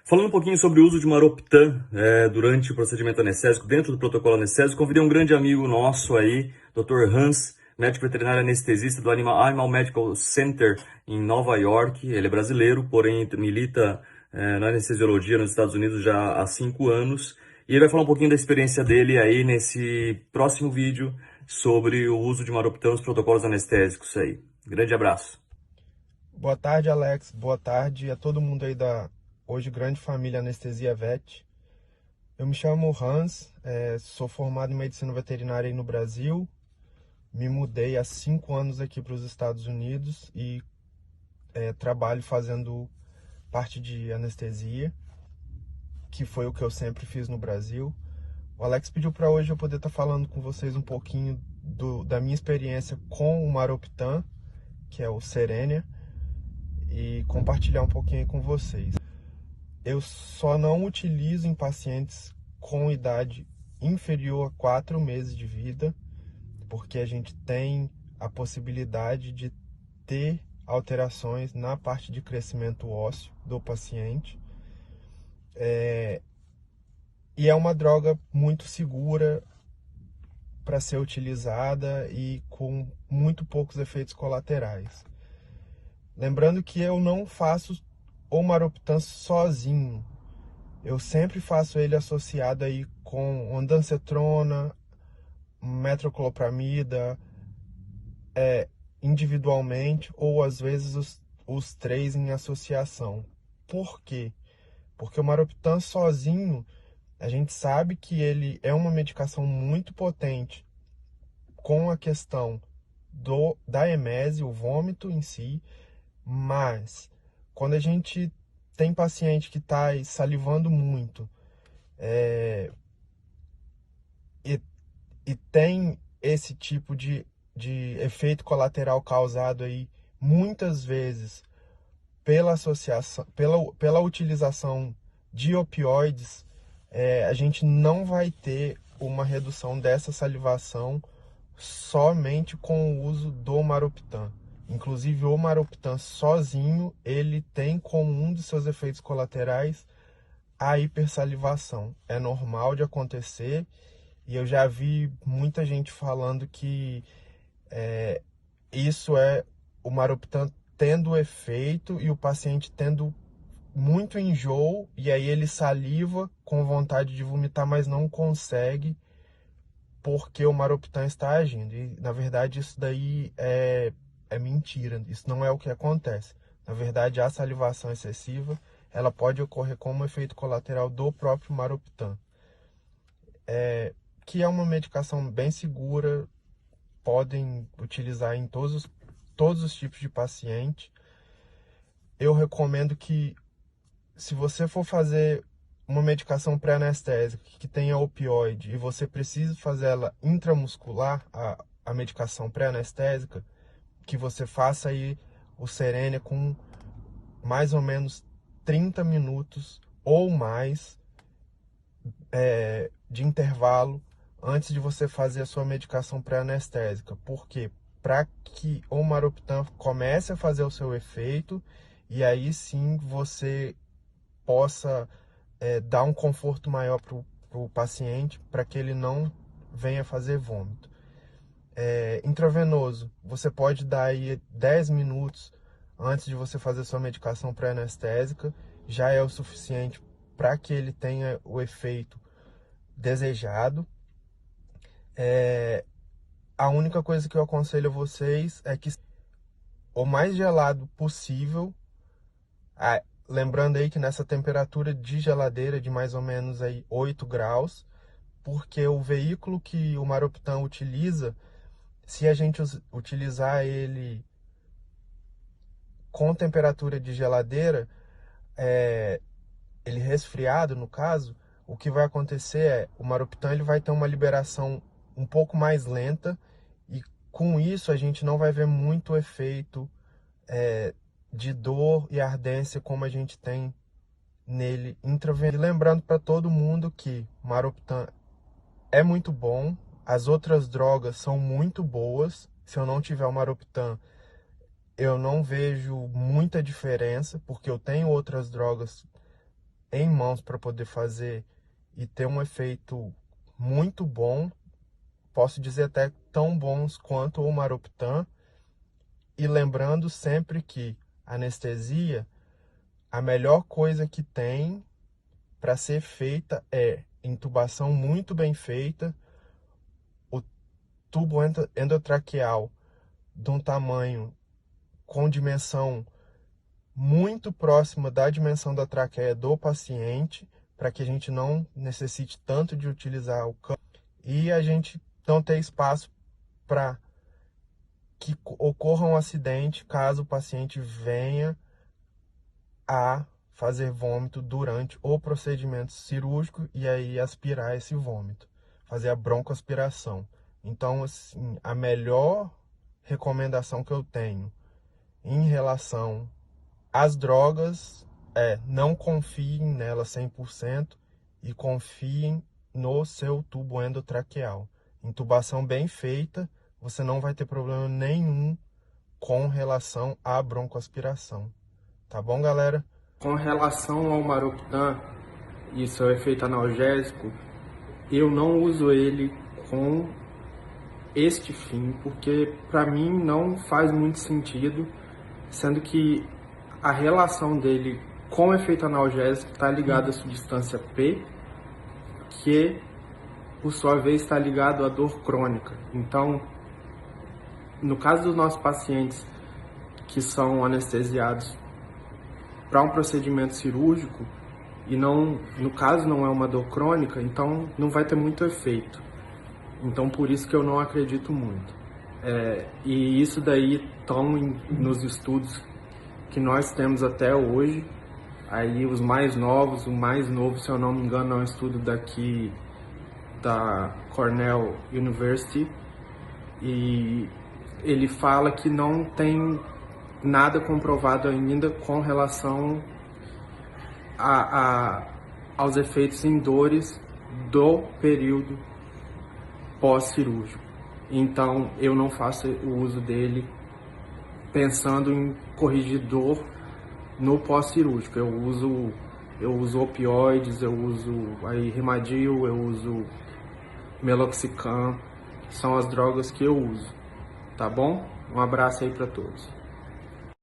Falando um pouquinho sobre o uso de Maroptan durante o procedimento anestésico, dentro do protocolo anestésico, convidei um grande amigo nosso aí, Dr. Hans, médico veterinário anestesista do Animal Medical Center em Nova York. Ele é brasileiro, porém milita na anestesiologia nos Estados Unidos já há 5 anos. E ele vai falar um pouquinho da experiência dele aí nesse próximo vídeo sobre o uso de Maroptan nos protocolos anestésicos aí. Grande abraço. Boa tarde, Alex. Boa tarde a todo mundo aí da hoje grande família Anestesia Vet. Eu me chamo Hans, sou formado em medicina veterinária aí no Brasil. Me mudei há 5 anos aqui para os Estados Unidos e trabalho fazendo parte de anestesia, que foi o que eu sempre fiz no Brasil. O Alex pediu para hoje eu poder estar falando com vocês um pouquinho da minha experiência com o Maroptan, que é o Cerenia, e compartilhar um pouquinho aí com vocês. Eu só não utilizo em pacientes com idade inferior a 4 meses de vida, porque a gente tem a possibilidade de ter alterações na parte de crescimento ósseo do paciente. E é uma droga muito segura para ser utilizada e com muito poucos efeitos colaterais. Lembrando que eu não faço o Maroptan sozinho. Eu sempre faço ele associado aí com ondansetrona, metoclopramida, individualmente, ou às vezes os três em associação. Por quê? Porque o Maroptan sozinho, a gente sabe que ele é uma medicação muito potente com a questão da emese, o vômito em si, mas quando a gente tem paciente que está salivando muito, e tem esse tipo de efeito colateral causado aí muitas vezes pela associação, pela utilização de opioides, a gente não vai ter uma redução dessa salivação somente com o uso do Maroptan. Inclusive o Maroptan sozinho, ele tem como um de seus efeitos colaterais a hipersalivação. É normal de acontecer e eu já vi muita gente falando que isso é o Maroptan tendo efeito e o paciente tendo muito enjoo, e aí ele saliva com vontade de vomitar, mas não consegue porque o Maroptan está agindo. E na verdade isso daí é mentira, isso não é o que acontece. Na verdade, a salivação excessiva ela pode ocorrer como efeito colateral do próprio Maroptan, que é uma medicação bem segura, podem utilizar em todos os tipos de paciente. Eu recomendo que, se você for fazer uma medicação pré-anestésica que tenha opioide e você precisa fazer ela intramuscular, a medicação pré-anestésica, que você faça aí o Cerenia com mais ou menos 30 minutos ou mais de intervalo antes de você fazer a sua medicação pré-anestésica. Por quê? Para que o Maroptan comece a fazer o seu efeito e aí sim você possa dar um conforto maior para o paciente, para que ele não venha fazer vômito. Intravenoso, você pode dar aí 10 minutos antes de você fazer sua medicação pré-anestésica, já é o suficiente para que ele tenha o efeito desejado. A única coisa que eu aconselho a vocês é que o mais gelado possível, lembrando aí que nessa temperatura de geladeira de mais ou menos aí 8 graus, porque o veículo que o Maroptan utiliza, se a gente utilizar ele com temperatura de geladeira, ele resfriado no caso, o que vai acontecer é o Maroptan ele vai ter uma liberação um pouco mais lenta e com isso a gente não vai ver muito efeito de dor e ardência como a gente tem nele intravenoso. E lembrando para todo mundo que o Maroptan é muito bom, as outras drogas são muito boas. Se eu não tiver o Maroptan, eu não vejo muita diferença, porque eu tenho outras drogas em mãos para poder fazer e ter um efeito muito bom, posso dizer até tão bons quanto o Maroptan. E lembrando sempre que anestesia, a melhor coisa que tem para ser feita é intubação muito bem feita, o tubo endotraqueal de um tamanho com dimensão muito próxima da dimensão da traqueia do paciente, para que a gente não necessite tanto de utilizar o cano e a gente não ter espaço para que ocorra um acidente caso o paciente venha a fazer vômito durante o procedimento cirúrgico e aí aspirar esse vômito, fazer a broncoaspiração. Então, assim, a melhor recomendação que eu tenho em relação às drogas é: não confiem nelas 100% e confiem no seu tubo endotraqueal. Intubação bem feita, você não vai ter problema nenhum com relação à broncoaspiração. Tá bom, galera? Com relação ao Maroptan e seu efeito analgésico, eu não uso ele com este fim, porque para mim não faz muito sentido, sendo que a relação dele com o efeito analgésico está ligada à substância P, que por sua vez está ligado à dor crônica. Então, no caso dos nossos pacientes que são anestesiados para um procedimento cirúrgico e não, no caso não é uma dor crônica, então não vai ter muito efeito. Então por isso que eu não acredito muito. E isso daí estão nos estudos que nós temos até hoje. Aí os mais novos, o mais novo, se eu não me engano, é um estudo daqui da Cornell University, e ele fala que não tem nada comprovado ainda com relação aos efeitos em dores do período pós-cirúrgico. Então eu não faço o uso dele pensando em corrigir dor no pós-cirúrgico. Eu uso opioides, eu uso aí Rimadil, eu uso Meloxicam, são as drogas que eu uso. Tá bom? Um abraço aí para todos.